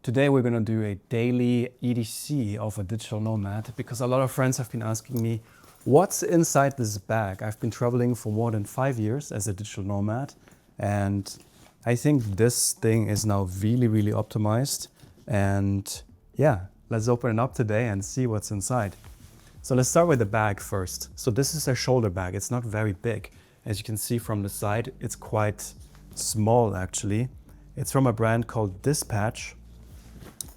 Today we're gonna do a daily EDC of a digital nomad because a lot of friends have been asking me, what's inside this bag? I've been traveling for more than 5 years as a digital nomad, and I think this thing is now really optimized. And yeah, let's open it up today and see what's inside. So let's start with the bag first. So this is a shoulder bag. It's not very big. As you can see from the side, it's quite small actually. It's from a brand called Dispatch.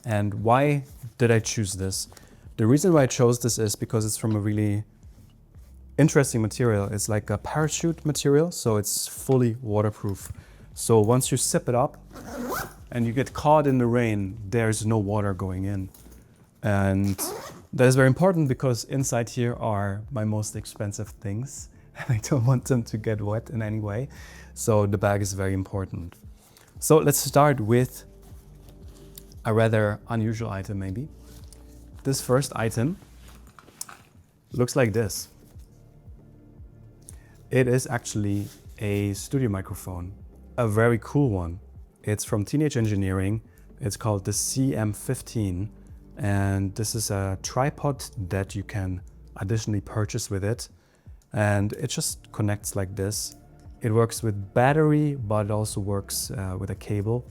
And why did I choose this? The reason why I chose this is because it's from a really interesting material. It's like a parachute material, so it's fully waterproof. So once you zip it up and you get caught in the rain, there's no water going in. And that is very important because inside here are my most expensive things. I don't want them to get wet in any way. So the bag is very important. So let's start with a rather unusual item maybe. This first item looks like this. It is actually a studio microphone, a very cool one. It's from Teenage Engineering. It's called the CM15, and this is a tripod that you can additionally purchase with it, and it just connects like this. It works with battery, but it also works with a cable.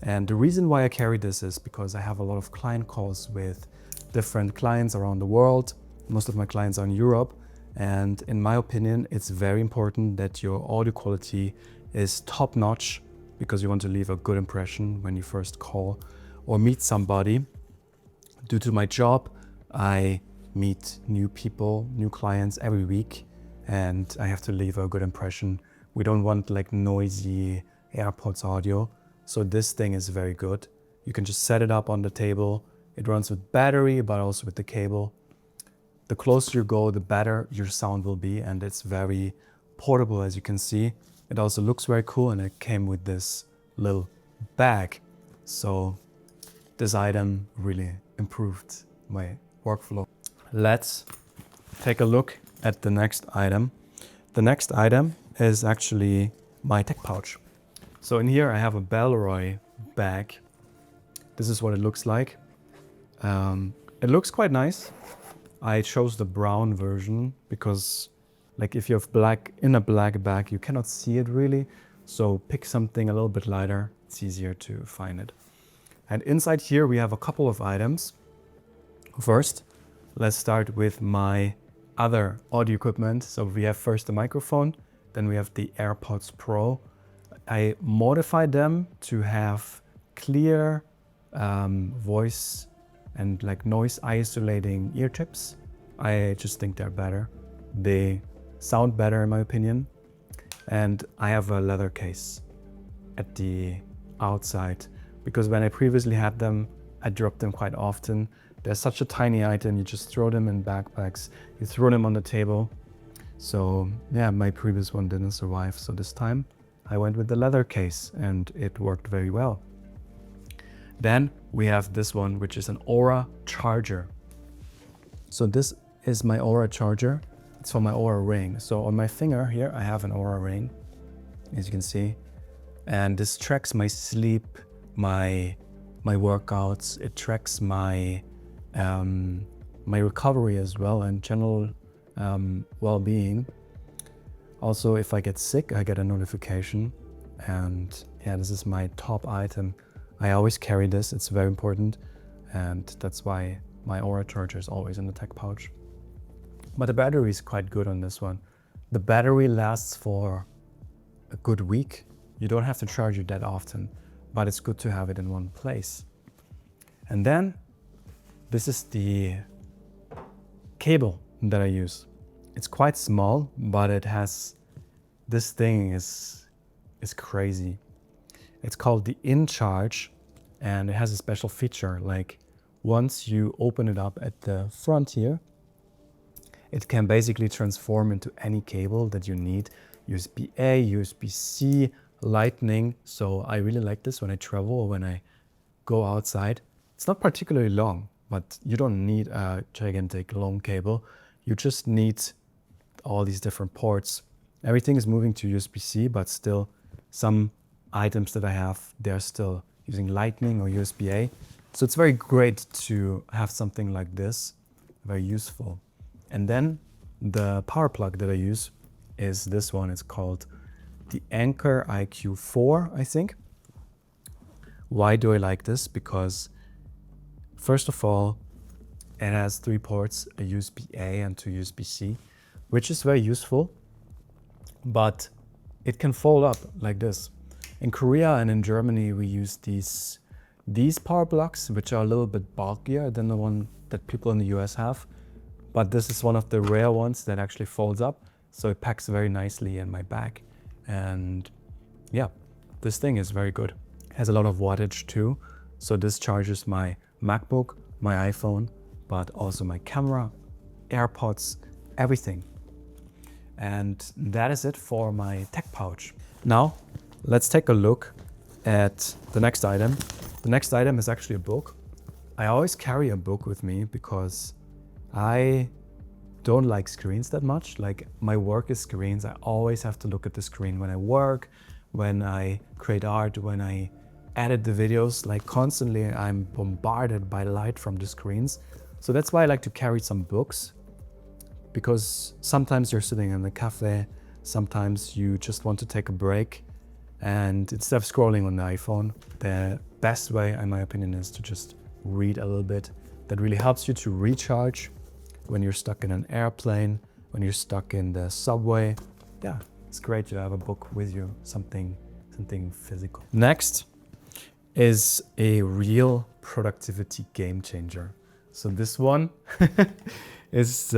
And the reason why I carry this is because I have a lot of client calls with different clients around the world. Most of my clients are in Europe. And in my opinion, it's very important that your audio quality is top notch because you want to leave a good impression when you first call or meet somebody. Due to my job, I meet new people, new clients every week, and I have to leave a good impression. We don't want like noisy AirPods audio. So this thing is very good. You can just set it up on the table. It runs with battery, but also with the cable. The closer you go, the better your sound will be, and it's very portable, as you can see. It also looks very cool, and it came with this little bag. So this item really improved my workflow. Let's take a look at the next item. The next item is actually my tech pouch. So in here I have a Broy bag. This is what it looks like. It looks quite nice. I chose the brown version because like if you have black in a black bag, you cannot see it really. So pick something a little bit lighter. It's easier to find it. And inside here we have a couple of items. First, let's start with my other audio equipment. So we have first the microphone, then we have the AirPods Pro. I modified them to have clear voice and like noise isolating ear tips. I just think they're better. They sound better in my opinion. And I have a leather case at the outside because when I previously had them, I dropped them quite often. They're such a tiny item, you just throw them in backpacks, you throw them on the table. So yeah, my previous one didn't survive. So this time I went with the leather case and it worked very well. Then we have this one, which is an Oura charger. So this is my Oura charger. It's for my Oura ring. So on my finger here, I have an Oura ring, as you can see. And this tracks my sleep, my workouts. It tracks my recovery as well and general well-being. Also, if I get sick, I get a notification. And yeah, this is my top item. I always carry this, it's very important. And that's why my Oura charger is always in the tech pouch. But the battery is quite good on this one. The battery lasts for a good week. You don't have to charge it that often, but it's good to have it in one place. And then this is the cable that I use. It's quite small, but it has, this thing is crazy. It's called the InCharge, and it has a special feature. Like once you open it up at the front here, it can basically transform into any cable that you need. USB-A, USB-C, Lightning. So I really like this when I travel or when I go outside. It's not particularly long, but you don't need a gigantic long cable. You just need all these different ports. Everything is moving to USB-C, but still some items that I have, they're still using Lightning or USB-A. So it's very great to have something like this, very useful. And then the power plug that I use is this one. It's called the Anker IQ4, I think. Why do I like this? Because first of all, it has 3 ports, a USB-A and 2 USB-C, which is very useful, but it can fold up like this. In Korea and in Germany, we use these power plugs, which are a little bit bulkier than the one that people in the US have. But this is one of the rare ones that actually folds up, so it packs very nicely in my bag. And yeah, this thing is very good. It has a lot of wattage too, so this charges my MacBook, my iPhone, but also my camera, AirPods, everything. And that is it for my tech pouch. Now, let's take a look at the next item. The next item is actually a book. I always carry a book with me because I don't like screens that much. Like, my work is screens. I always have to look at the screen when I work, when I create art, when I edit the videos. Like, constantly I'm bombarded by light from the screens. So that's why I like to carry some books, because sometimes you're sitting in a cafe, sometimes you just want to take a break, and instead of scrolling on the iPhone, the best way, in my opinion, is to just read a little bit. That really helps you to recharge when you're stuck in an airplane, when you're stuck in the subway. Yeah, it's great to have a book with you, something physical. Next is a real productivity game changer. So this one is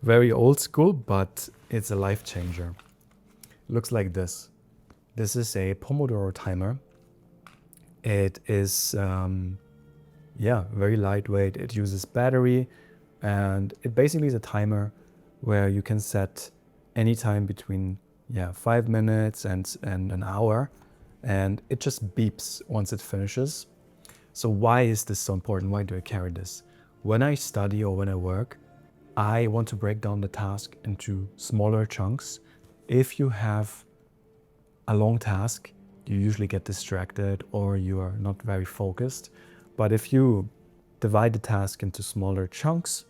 very old school, but it's a life changer. It looks like this. This is a Pomodoro timer. It is, very lightweight. It uses battery, and it basically is a timer where you can set any time between 5 minutes and an hour, and it just beeps once it finishes. So why is this so important? Why do I carry this? When I study or when I work, I want to break down the task into smaller chunks. If you have a long task, you usually get distracted or you are not very focused. But if you divide the task into smaller chunks,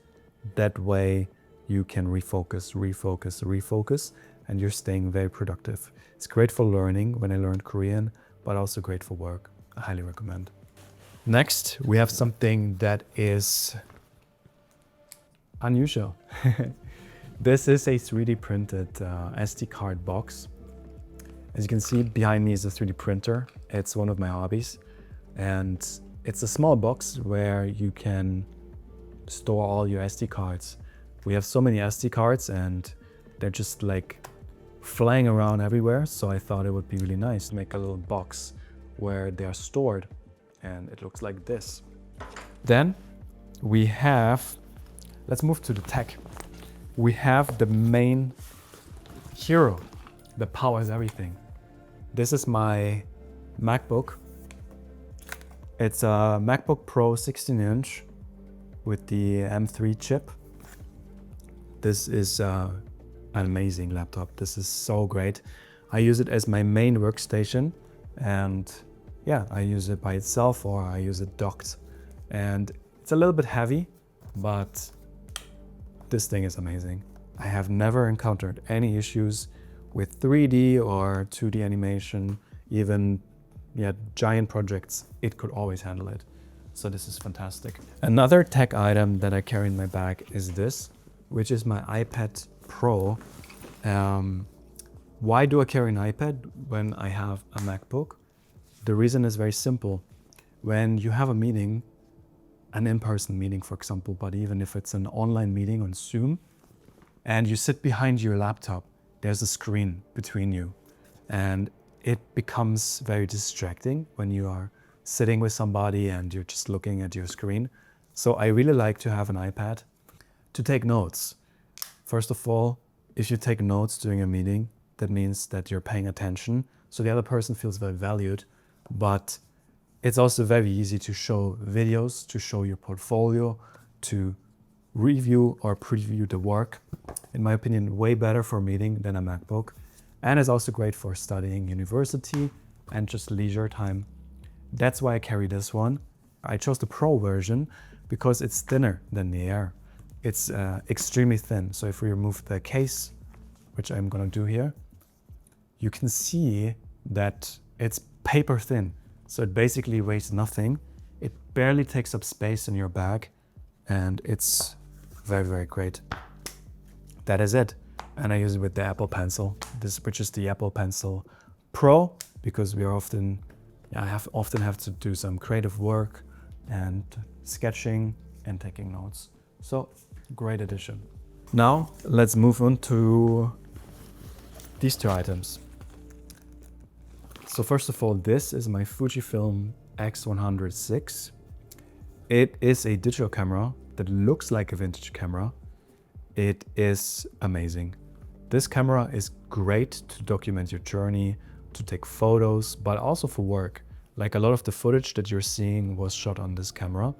that way you can refocus, and you're staying very productive. It's great for learning when I learned Korean, but also great for work. I highly recommend. Next, we have something that is unusual. This is a 3D printed SD card box. As you can see, behind me is a 3D printer. It's one of my hobbies. And it's a small box where you can store all your SD cards. We have so many SD cards and they're just like flying around everywhere. So I thought it would be really nice to make a little box where they are stored. And it looks like this. Then we have, let's move to the tech. We have the main hero that powers everything. This is my MacBook. It's a MacBook Pro 16-inch with the M3 chip. This is an amazing laptop. This is so great. I use it as my main workstation, and I use it by itself or I use it docked. And it's a little bit heavy, but this thing is amazing. I have never encountered any issues with 3D or 2D animation, even giant projects. It could always handle it. So this is fantastic. Another tech item that I carry in my bag is this, which is my iPad Pro. Why do I carry an iPad when I have a MacBook? The reason is very simple. When you have a meeting, an in-person meeting, for example, but even if it's an online meeting on Zoom, and you sit behind your laptop, there's a screen between you. And it becomes very distracting when you are sitting with somebody and you're just looking at your screen. So I really like to have an iPad to take notes. First of all, if you take notes during a meeting, that means that you're paying attention. So the other person feels very valued, but it's also very easy to show videos, to show your portfolio, to review or preview the work. In my opinion, way better for a meeting than a MacBook. And it's also great for studying university and just leisure time. That's why I carry this one. I chose the Pro version because it's thinner than the Air. It's extremely thin. So if we remove the case, which I'm gonna do here, you can see that it's paper thin. So it basically weighs nothing. It barely takes up space in your bag, and it's very, very great. That is it. And I use it with the Apple Pencil, which is the Apple Pencil Pro, because we are often, I often have to do some creative work and sketching and taking notes. So great addition. Now let's move on to these two items. So first of all, this is my Fujifilm X100VI. It is a digital camera that looks like a vintage camera. It is amazing. This camera is great to document your journey, to take photos, but also for work. Like a lot of the footage that you're seeing was shot on this camera,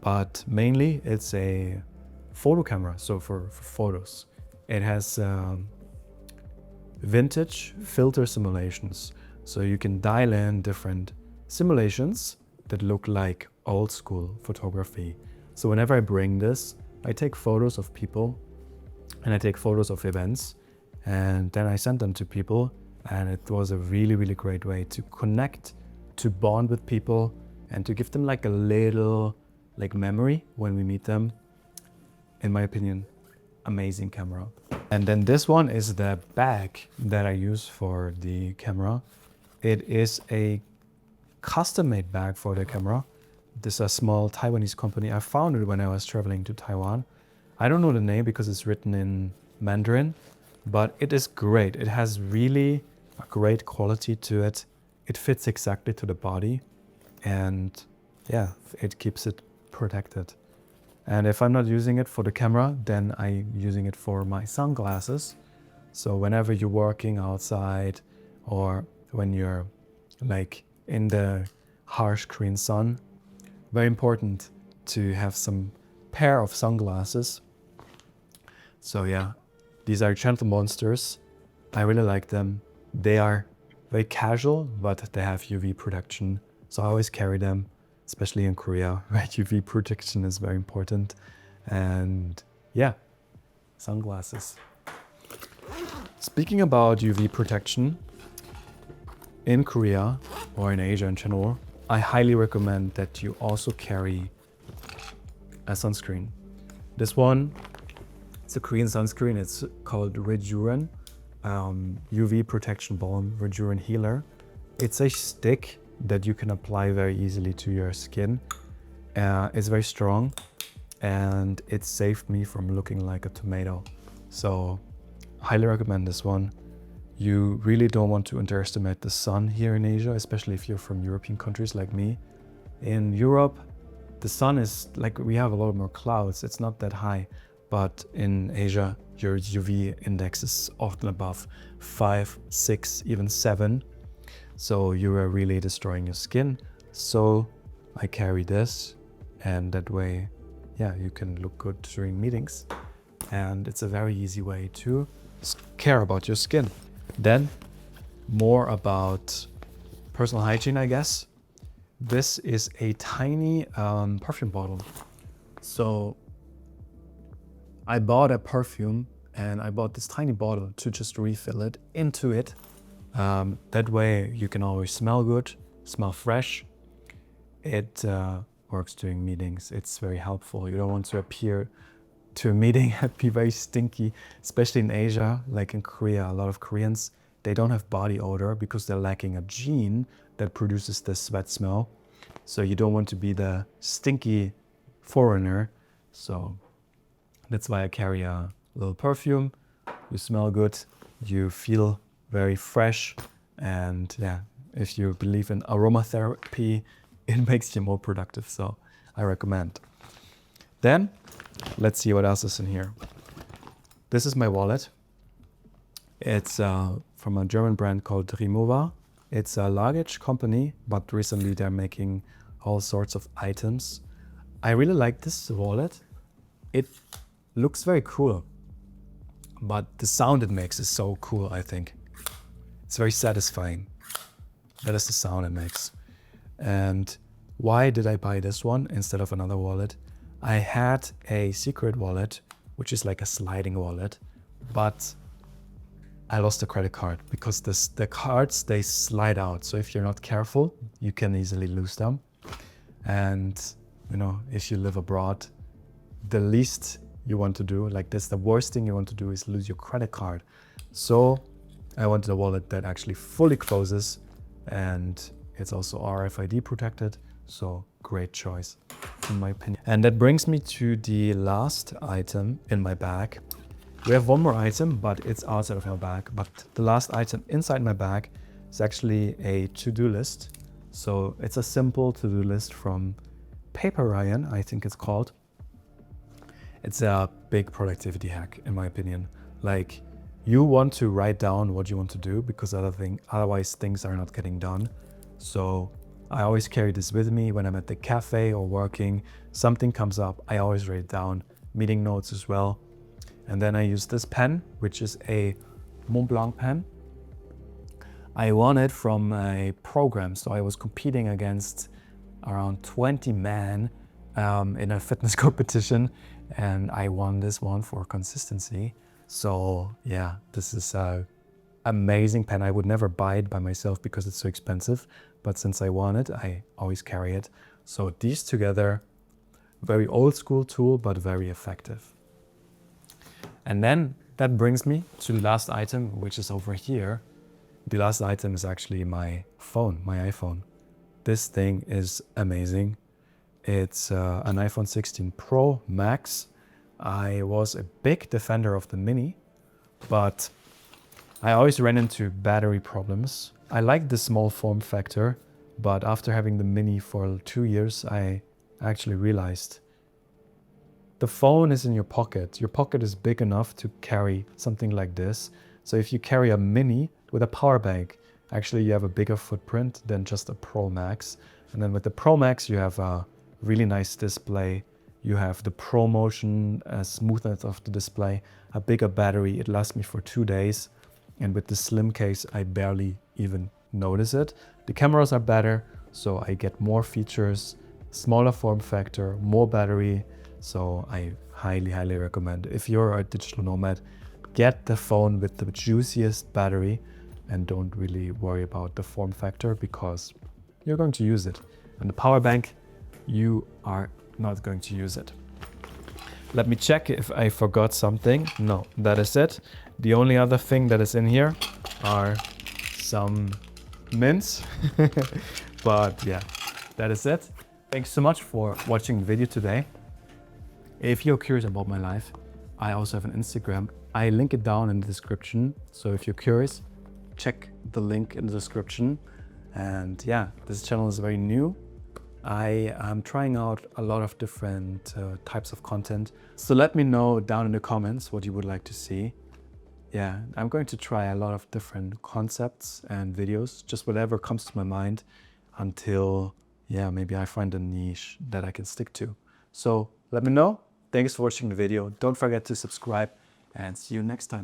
but mainly it's a photo camera, so for photos. It has vintage filter simulations, so you can dial in different simulations that look like old school photography. So whenever I bring this, I take photos of people and I take photos of events, and then I send them to people, and it was a really, really great way to connect, to bond with people, and to give them like a little memory when we meet them. In my opinion, amazing camera. And then this one is the bag that I use for the camera. It is a custom-made bag for the camera. This is a small Taiwanese company. I found it when I was traveling to Taiwan. I don't know the name because it's written in Mandarin, but it is great. It has really a great quality to it. It fits exactly to the body, and yeah, it keeps it protected. And if I'm not using it for the camera, then I'm using it for my sunglasses. So whenever you're working outside or when you're like in the harsh Korean sun, very important to have some pair of sunglasses. So yeah, these are Gentle Monsters. I really like them. They are very casual, but they have UV protection. So I always carry them, especially in Korea, right? UV protection is very important. And yeah, sunglasses. Speaking about UV protection, in Korea or in Asia in general, I highly recommend that you also carry a sunscreen. This one, it's a Korean sunscreen. It's called Rejuran, UV Protection Balm Rejuran Healer. It's a stick that you can apply very easily to your skin. It's very strong, and it saved me from looking like a tomato. So highly recommend this one. You really don't want to underestimate the sun here in Asia, especially if you're from European countries like me. In Europe, the sun is like, we have a lot more clouds. It's not that high, but in Asia, your UV index is often above 5, 6, even 7. So you are really destroying your skin. So I carry this, and that way, yeah, you can look good during meetings. And it's a very easy way to care about your skin. Then more about personal hygiene, I guess. This is a tiny perfume bottle. So I bought a perfume, and I bought this tiny bottle to just refill it into it. That way you can always smell good, smell fresh. It works during meetings. It's very helpful. You don't want to appear to a meeting and be very stinky, especially in Asia, like in Korea. A lot of Koreans, they don't have body odor because they're lacking a gene that produces the sweat smell. So you don't want to be the stinky foreigner. So that's why I carry a little perfume. You smell good, you feel very fresh, and yeah, if you believe in aromatherapy, it makes you more productive. So I recommend. Then let's see what else is in here. This is my wallet. It's from a German brand called Rimowa. It's a luggage company, but recently they're making all sorts of items. I really like this wallet. It looks very cool, but the sound it makes is so cool, I think. It's very satisfying. That is the sound it makes. And why did I buy this one instead of another wallet? I had a secret wallet, which is like a sliding wallet, but I lost the credit card because the cards, they slide out. So if you're not careful, you can easily lose them. And you know, if you live abroad, the least you want to do, like this, the worst thing you want to do is lose your credit card. So I wanted a wallet that actually fully closes, and it's also RFID protected. So great choice in my opinion. And that brings me to the last item in my bag. We have one more item, but it's outside of my bag. But the last item inside my bag is actually a to-do list. So it's a simple to-do list from Paperian, I think it's called. It's a big productivity hack in my opinion. Like, you want to write down what you want to do because otherwise things are not getting done. So I always carry this with me when I'm at the cafe or working. Something comes up, I always write it down. Meeting notes as well. And then I use this pen, which is a Mont pen. I won it from a program. So I was competing against around 20 men in a fitness competition, and I won this one for consistency. So yeah, this is a amazing pen. I would never buy it by myself because it's so expensive, but since I won it, I always carry it. So these together, very old school tool, but very effective. And then that brings me to the last item, which is over here. The last item is actually my phone, my iPhone. This thing is amazing. It's an iPhone 16 Pro Max. I was a big defender of the Mini, but I always ran into battery problems. I like the small form factor, but after having the Mini for 2 years, I actually realized the phone is in your pocket. Your pocket is big enough to carry something like this. So if you carry a Mini with a power bank, actually you have a bigger footprint than just a Pro Max. And then with the Pro Max, you have a really nice display. You have the Pro Motion smoothness of the display, a bigger battery. It lasts me for 2 days. And with the slim case, I barely even notice it. The cameras are better, so I get more features, smaller form factor, more battery. So I highly, highly recommend. If you're a digital nomad, get the phone with the juiciest battery and don't really worry about the form factor because you're going to use it. And the power bank, you are not going to use it. Let me check if I forgot something. No, that is it. The only other thing that is in here are some mints. But yeah, that is it. Thanks so much for watching the video today. If you're curious about my life, I also have an Instagram. I link it down in the description. So if you're curious, check the link in the description. And yeah, this channel is very new. I am trying out a lot of different types of content. So let me know down in the comments what you would like to see. Yeah, I'm going to try a lot of different concepts and videos, just whatever comes to my mind until, yeah, maybe I find a niche that I can stick to. So let me know. Thanks for watching the video. Don't forget to subscribe and see you next time.